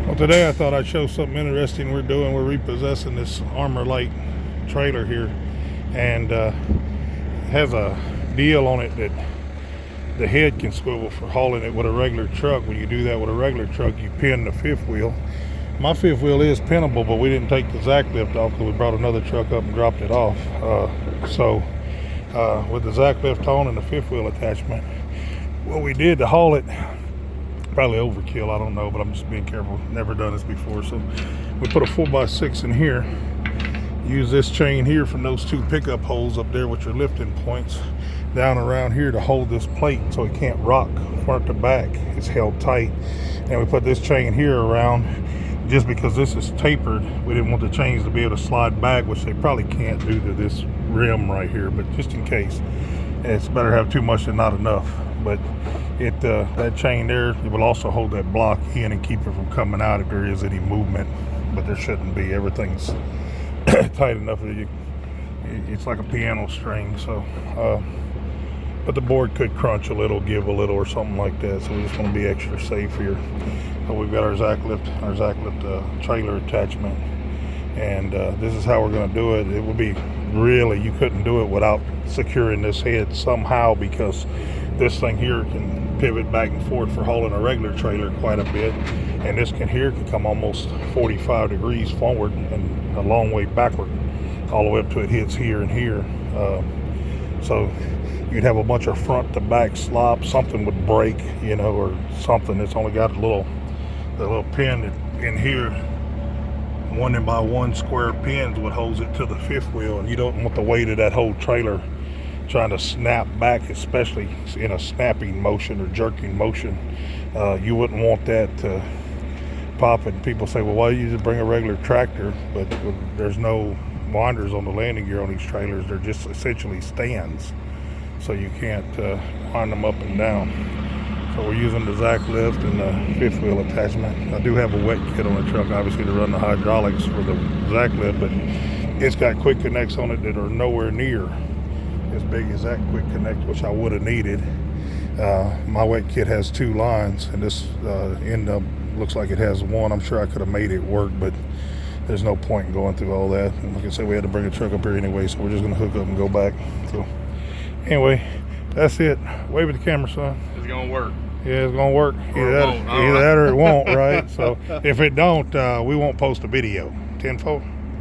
Well, today I thought I'd show something interesting we're doing. We're repossessing this Armor Light trailer here, and has a deal on it that the head can swivel for hauling it with a regular truck. When you do that with a regular truck, you pin the fifth wheel. My fifth wheel is pinnable, but we didn't take the zacklift off because we brought another truck up and dropped it off. With the zacklift on and the fifth wheel attachment, what we did to haul it, probably overkill, I don't know, but I'm just being careful. Never done this before. So we put a 4x6 in here, use this chain here from those two pickup holes up there, which are lifting points, down around here to hold this plate so it can't rock front to back. It's held tight. And we put this chain here around just because this is tapered. We didn't want the chains to be able to slide back, which they probably can't due to this rim right here, but just in case, it's better to have too much than not enough. But that chain there, it will also hold that block in and keep it from coming out if there is any movement, but there shouldn't be. Everything's tight enough that it's like a piano string. So but the board could crunch a little, give a little, or something like that, so we just want to be extra safe here. So we've got our zacklift trailer attachment, and this is how we're going to do it. It would be really, you couldn't do it without securing this head somehow, because this thing here can pivot back and forth for hauling a regular trailer quite a bit, and this can come almost 45 degrees forward and a long way backward, all the way up to it hits here and here. So you'd have a bunch of front to back slop. Something would break, or something. It's only got the little pin in here, 1x1 square pins would hold it to the fifth wheel, and you don't want the weight of that whole trailer trying to snap back, especially in a snapping motion or jerking motion. You wouldn't want that to pop. And people say, well, why do you just bring a regular tractor? But there's no winders on the landing gear on these trailers. They're just essentially stands, so you can't wind them up and down. So we're using the zacklift and the fifth wheel attachment. I do have a wet kit on the truck, obviously, to run the hydraulics for the zacklift, but it's got quick connects on it that are nowhere near as big as that quick connect, which I would have needed. My wet kit has 2 lines, and this end up looks like it has 1. I'm sure I could have made it work, but there's no point in going through all that. And like I said, we had to bring a truck up here anyway, so we're just gonna hook up and go back. So anyway, that's it. Wave at the camera, son. It's gonna work. Yeah, it's gonna work. Either that or it won't, right? So if it don't, we won't post a video. 10-4.